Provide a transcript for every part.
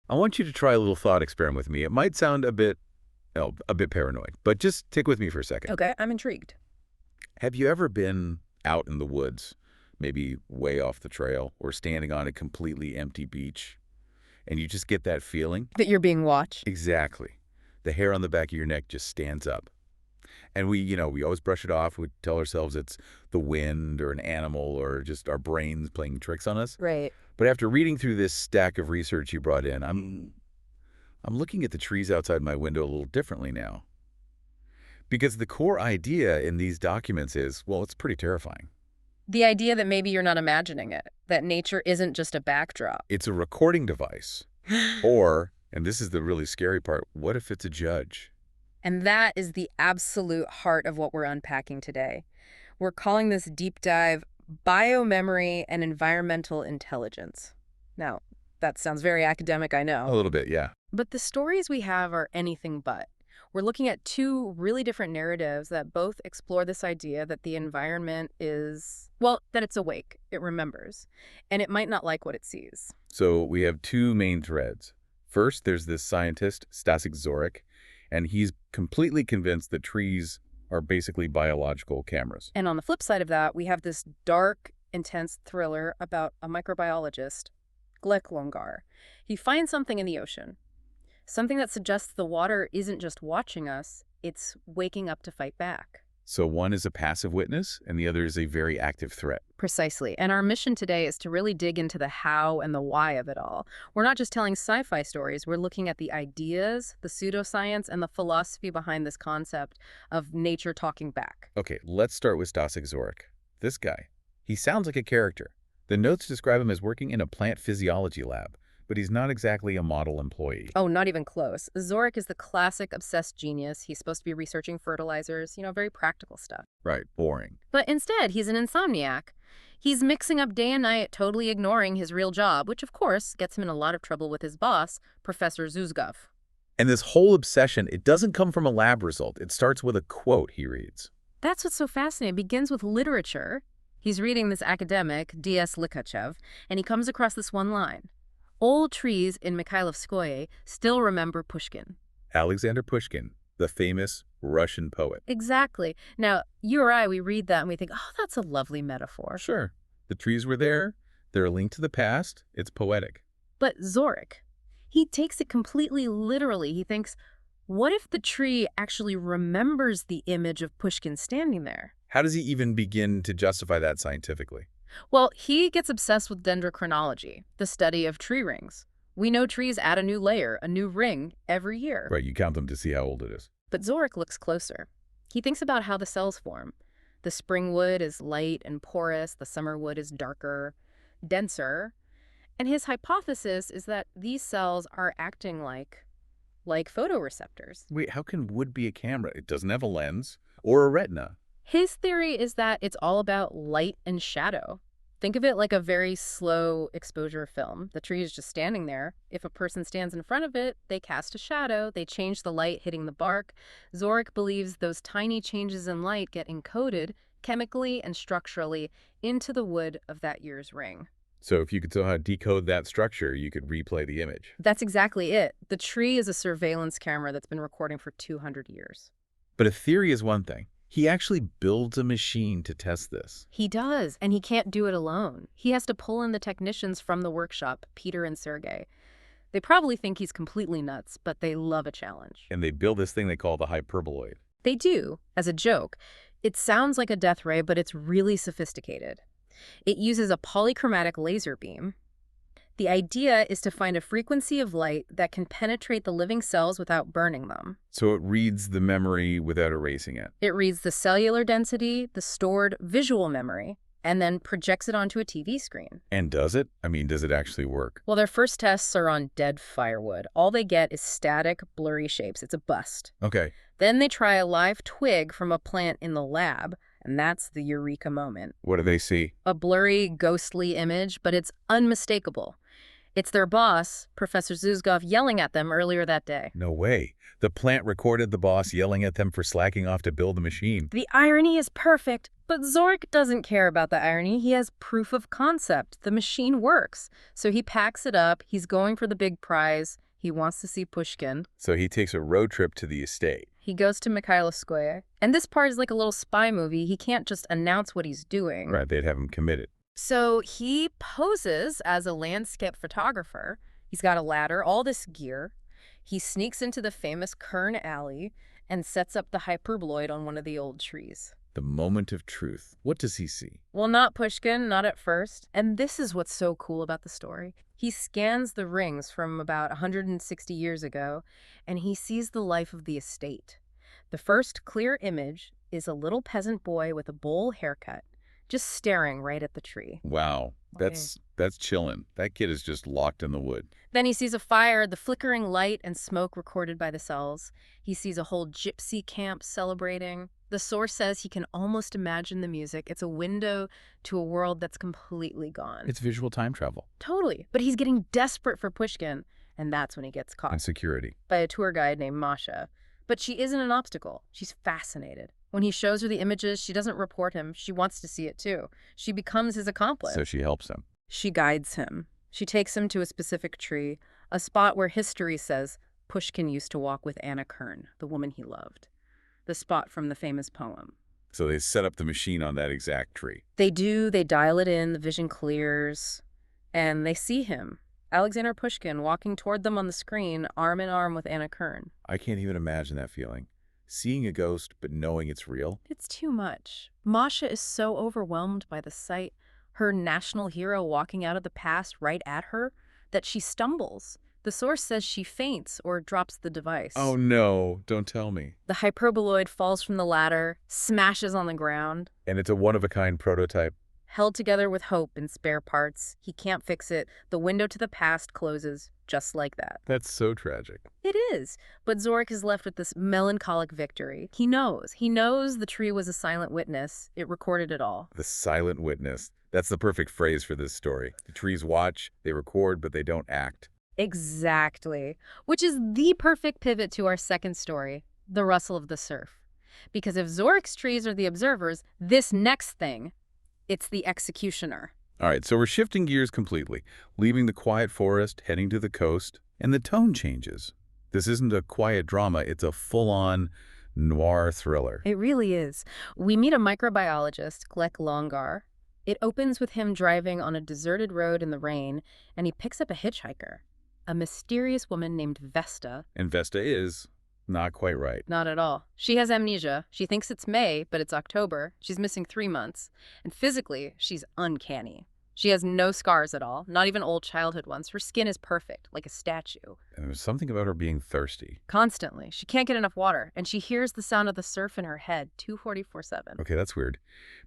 I want you to try a little thought experiment with me. It might sound a bit paranoid, but just stick with me for a second. Okay, I'm intrigued. Have you ever been out in the woods, maybe way off the trail, or standing on a completely empty beach, and you just get that feeling? That you're being watched? Exactly. The hair on the back of your neck just stands up. And we always brush it off. We tell ourselves it's the wind or an animal or just our brains playing tricks on us. Right. But after reading through this stack of research you brought in, I'm looking at the trees outside my window a little differently now. Because the core idea in these documents is, well, it's pretty terrifying. The idea that maybe you're not imagining it, that nature isn't just a backdrop. It's a recording device. Or, and this is the really scary part, what if it's a judge? And that is the absolute heart of what we're unpacking today. We're calling this deep dive biomemory and environmental intelligence. Now, that sounds very academic, I know. A little bit, yeah. But the stories we have are anything but. We're looking at two really different narratives that both explore this idea that the environment is, well, that it's awake, it remembers, and it might not like what it sees. So we have two main threads. First, there's this scientist, Stasik Zorik, and he's completely convinced that trees are basically biological cameras. And on the flip side of that, we have this dark, intense thriller about a microbiologist, Glek Longar. He finds something in the ocean, something that suggests the water isn't just watching us, it's waking up to fight back. So one is a passive witness, and the other is a very active threat. Precisely. And our mission today is to really dig into the how and the why of it all. We're not just telling sci-fi stories, we're looking at the ideas, the pseudoscience, and the philosophy behind this concept of nature talking back. Okay, let's start with Stasik Zorik. This guy, he sounds like a character. The notes describe him as working in a plant physiology lab, but he's not exactly a model employee. Oh, not even close. Zorik is the classic obsessed genius. He's supposed to be researching fertilizers, very practical stuff. Right, boring. But instead, he's an insomniac. He's mixing up day and night, totally ignoring his real job, which of course gets him in a lot of trouble with his boss, Professor Zuzgov. And this whole obsession, it doesn't come from a lab result. It starts with a quote he reads. That's what's so fascinating. It begins with literature. He's reading this academic, D.S. Likachev, and he comes across this one line. Old trees in Mikhailovskoye still remember Pushkin. Alexander Pushkin, the famous Russian poet. Exactly. Now, you or I, we read that and we think, oh, that's a lovely metaphor. Sure. The trees were there. They're a link to the past. It's poetic. But Zorik, he takes it completely literally. He thinks, what if the tree actually remembers the image of Pushkin standing there? How does he even begin to justify that scientifically? Well, he gets obsessed with dendrochronology, the study of tree rings. We know trees add a new layer, a new ring, every year. Right, you count them to see how old it is. But Zorik looks closer. He thinks about how the cells form. The spring wood is light and porous, the summer wood is darker, denser. And his hypothesis is that these cells are acting like photoreceptors. Wait, how can wood be a camera? It doesn't have a lens or a retina. His theory is that it's all about light and shadow. Think of it like a very slow exposure film. The tree is just standing there. If a person stands in front of it, they cast a shadow. They change the light hitting the bark. Zorik believes those tiny changes in light get encoded chemically and structurally into the wood of that year's ring. So if you could somehow decode that structure, you could replay the image. That's exactly it. The tree is a surveillance camera that's been recording for 200 years. But a theory is one thing. He actually builds a machine to test this. He does, and he can't do it alone. He has to pull in the technicians from the workshop, Peter and Sergey. They probably think he's completely nuts, but they love a challenge. And they build this thing they call the hyperboloid. They do, as a joke. It sounds like a death ray, but it's really sophisticated. It uses a polychromatic laser beam. The idea is to find a frequency of light that can penetrate the living cells without burning them. So it reads the memory without erasing it. It reads the cellular density, the stored visual memory, and then projects it onto a TV screen. And does it? I mean, does it actually work? Well, their first tests are on dead firewood. All they get is static, blurry shapes. It's a bust. Okay. Then they try a live twig from a plant in the lab, and that's the eureka moment. What do they see? A blurry, ghostly image, but it's unmistakable. It's their boss, Professor Zuzgov, yelling at them earlier that day. No way. The plant recorded the boss yelling at them for slacking off to build the machine. The irony is perfect, but Zork doesn't care about the irony. He has proof of concept. The machine works. So he packs it up. He's going for the big prize. He wants to see Pushkin. So he takes a road trip to the estate. He goes to Mikhailovskoye. And this part is like a little spy movie. He can't just announce what he's doing. Right, they'd have him committed. So he poses as a landscape photographer. He's got a ladder, all this gear. He sneaks into the famous Kern Alley and sets up the hyperboloid on one of the old trees. The moment of truth. What does he see? Well, not Pushkin, not at first. And this is what's so cool about the story. He scans the rings from about 160 years ago, and he sees the life of the estate. The first clear image is a little peasant boy with a bowl haircut, just staring right at the tree. Wow, that's chillin'. That kid is just locked in the wood. Then he sees a fire, the flickering light and smoke recorded by the cells. He sees a whole gypsy camp celebrating. The source says he can almost imagine the music. It's a window to a world that's completely gone. It's visual time travel. Totally. But he's getting desperate for Pushkin, and that's when he gets caught. And security. By a tour guide named Masha. But she isn't an obstacle. She's fascinated. When he shows her the images, she doesn't report him. She wants to see it too. She becomes his accomplice. So she helps him. She guides him. She takes him to a specific tree, a spot where history says Pushkin used to walk with Anna Kern, the woman he loved. The spot from the famous poem. So they set up the machine on that exact tree. They do. They dial it in. The vision clears. And they see him, Alexander Pushkin, walking toward them on the screen, arm in arm with Anna Kern. I can't even imagine that feeling. Seeing a ghost, but knowing it's real? It's too much. Masha is so overwhelmed by the sight, her national hero walking out of the past right at her, that she stumbles. The source says she faints or drops the device. Oh no, don't tell me. The hyperboloid falls from the ladder, smashes on the ground. And it's a one-of-a-kind prototype. Held together with hope and spare parts. He can't fix it. The window to the past closes just like that. That's so tragic. It is. But Zork is left with this melancholic victory. He knows. He knows the tree was a silent witness. It recorded it all. The silent witness. That's the perfect phrase for this story. The trees watch, they record, but they don't act. Exactly. Which is the perfect pivot to our second story, the rustle of the surf. Because if Zork's trees are the observers, this next thing, it's the executioner. All right, so we're shifting gears completely, leaving the quiet forest, heading to the coast, and the tone changes. This isn't a quiet drama, it's a full-on noir thriller. It really is. We meet a microbiologist, Glek Longar. It opens with him driving on a deserted road in the rain, and he picks up a hitchhiker, a mysterious woman named Vesta. And Vesta is not quite right. Not at all. She has amnesia. She thinks it's May, but it's October. She's missing 3 months. And physically, she's uncanny. She has no scars at all, not even old childhood ones. Her skin is perfect, like a statue. And there's something about her being thirsty. Constantly. She can't get enough water, and she hears the sound of the surf in her head 24/7. Okay, that's weird.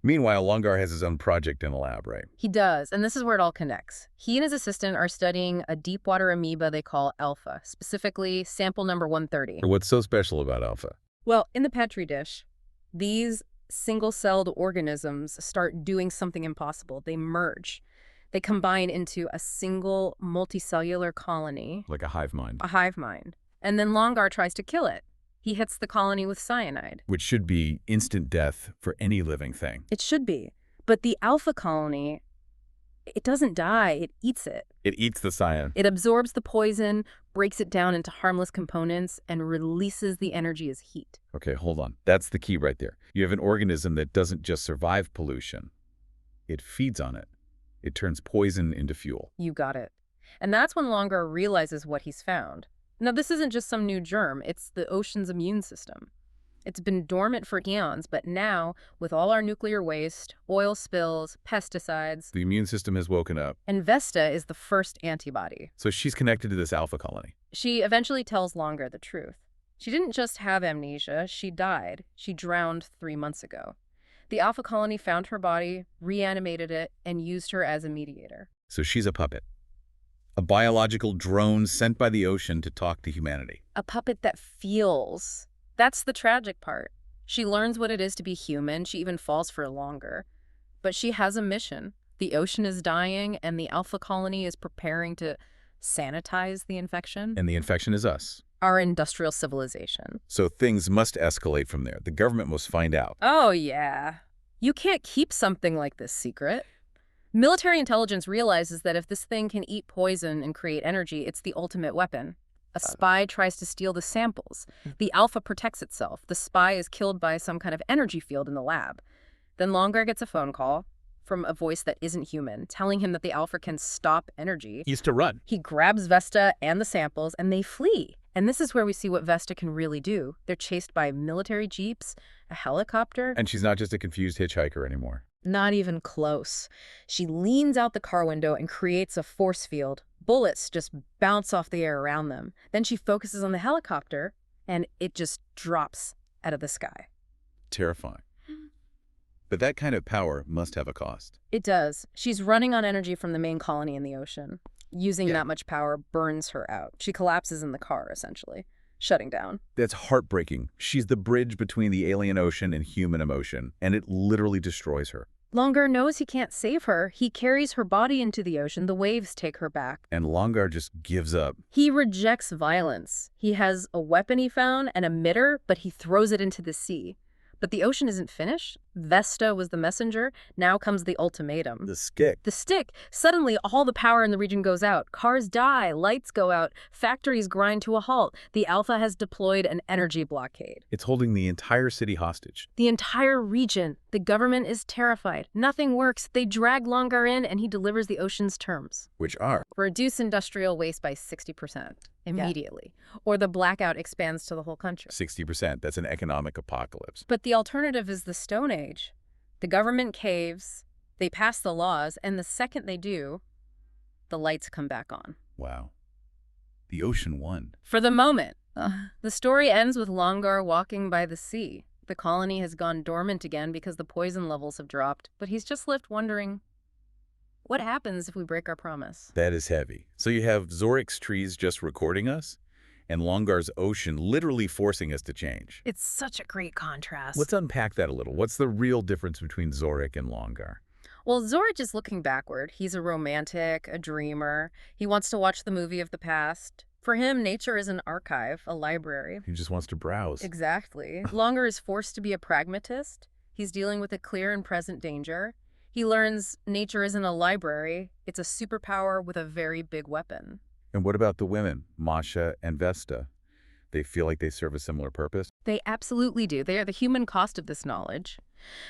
Meanwhile, Longar has his own project in the lab, right? He does, and this is where it all connects. He and his assistant are studying a deep water amoeba they call alpha, specifically sample number 130. What's so special about alpha? Well, in the Petri dish, these single-celled organisms start doing something impossible. They merge. They combine into a single multicellular colony. Like a hive mind. A hive mind. And then Longar tries to kill it. He hits the colony with cyanide. Which should be instant death for any living thing. It should be. But the alpha colony, it doesn't die. It eats it. It eats the cyan. It absorbs the poison, breaks it down into harmless components, and releases the energy as heat. Okay, hold on. That's the key right there. You have an organism that doesn't just survive pollution. It feeds on it. It turns poison into fuel. You got it. And that's when Longar realizes what he's found. Now, this isn't just some new germ. It's the ocean's immune system. It's been dormant for eons, but now, with all our nuclear waste, oil spills, pesticides... The immune system has woken up. And Vesta is the first antibody. So she's connected to this alpha colony. She eventually tells Longar the truth. She didn't just have amnesia, she died. She drowned 3 months ago. The alpha colony found her body, reanimated it, and used her as a mediator. So she's a puppet. A biological drone sent by the ocean to talk to humanity. A puppet that feels. That's the tragic part. She learns what it is to be human. She even falls for Longar. But she has a mission. The ocean is dying, and the alpha colony is preparing to sanitize the infection. And the infection is us. Our industrial civilization. So things must escalate from there. The government must find out. Oh, yeah. You can't keep something like this secret. Military intelligence realizes that if this thing can eat poison and create energy, it's the ultimate weapon. A spy tries to steal the samples. The alpha protects itself. The spy is killed by some kind of energy field in the lab. Then Longar gets a phone call from a voice that isn't human, telling him that the alpha can stop energy. He's to run. He grabs Vesta and the samples, and they flee. And this is where we see what Vesta can really do. They're chased by military jeeps, a helicopter. And she's not just a confused hitchhiker anymore. Not even close. She leans out the car window and creates a force field. Bullets just bounce off the air around them. Then she focuses on the helicopter, and it just drops out of the sky. Terrifying. But that kind of power must have a cost. It does. She's running on energy from the main colony in the ocean. Using that much power burns her out. She collapses in the car, essentially, shutting down. That's heartbreaking. She's the bridge between the alien ocean and human emotion, and it literally destroys her. Longar knows he can't save her. He carries her body into the ocean. The waves take her back. And Longar just gives up. He rejects violence. He has a weapon he found, an emitter, but he throws it into the sea. But the ocean isn't finished. Vesta was the messenger. Now comes the ultimatum. The stick. The stick. Suddenly, all the power in the region goes out. Cars die. Lights go out. Factories grind to a halt. The Alpha has deployed an energy blockade. It's holding the entire city hostage. The entire region. The government is terrified. Nothing works. They drag Longar in, and he delivers the ocean's terms. Which are? Reduce industrial waste by 60% immediately. Or the blackout expands to the whole country. 60%. That's an economic apocalypse. But the alternative is the Stone Age. The government caves, they pass the laws, and the second they do, the lights come back on. Wow. The ocean won. For the moment. The story ends with Longar walking by the sea. The colony has gone dormant again because the poison levels have dropped, but he's just left wondering, what happens if we break our promise? That is heavy. So you have Zorik's trees just recording us, and Longar's ocean literally forcing us to change. It's such a great contrast. Let's unpack that a little. What's the real difference between Zorik and Longar? Well, Zorik is looking backward. He's a romantic, a dreamer. He wants to watch the movie of the past. For him, nature is an archive, a library. He just wants to browse. Exactly. Longar is forced to be a pragmatist. He's dealing with a clear and present danger. He learns nature isn't a library. It's a superpower with a very big weapon. And what about the women, Masha and Vesta? They feel like they serve a similar purpose? They absolutely do. They are the human cost of this knowledge.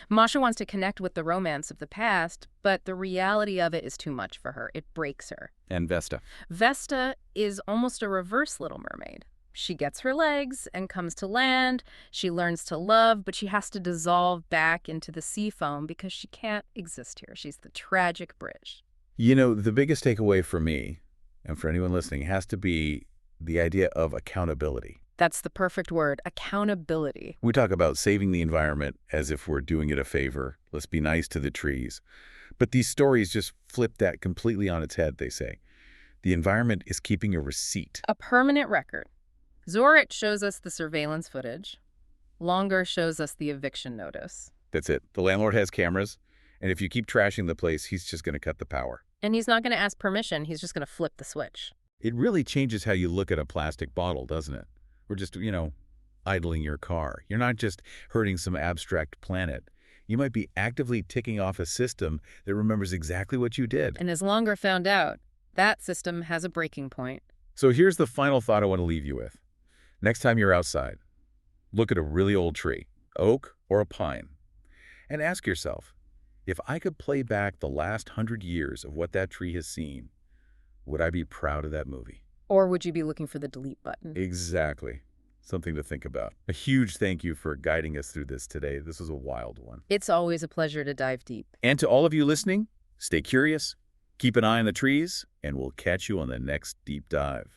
Masha wants to connect with the romance of the past, but the reality of it is too much for her. It breaks her. And Vesta? Vesta is almost a reverse Little Mermaid. She gets her legs and comes to land. She learns to love, but she has to dissolve back into the sea foam because she can't exist here. She's the tragic bridge. You know, the biggest takeaway for me, and for anyone listening, has to be the idea of accountability. That's the perfect word, accountability. We talk about saving the environment as if we're doing it a favor. Let's be nice to the trees. But these stories just flip that completely on its head, they say. The environment is keeping a receipt. A permanent record. Zorik shows us the surveillance footage. Longar shows us the eviction notice. That's it. The landlord has cameras, and if you keep trashing the place, he's just going to cut the power. And he's not going to ask permission. He's just going to flip the switch. It really changes how you look at a plastic bottle, doesn't it? Or just, idling your car. You're not just hurting some abstract planet. You might be actively ticking off a system that remembers exactly what you did. And as Longar found out, that system has a breaking point. So here's the final thought I want to leave you with. Next time you're outside, look at a really old tree, oak or a pine, and ask yourself, if I could play back the last 100 years of what that tree has seen, would I be proud of that movie? Or would you be looking for the delete button? Exactly. Something to think about. A huge thank you for guiding us through this today. This was a wild one. It's always a pleasure to dive deep. And to all of you listening, stay curious, keep an eye on the trees, and we'll catch you on the next deep dive.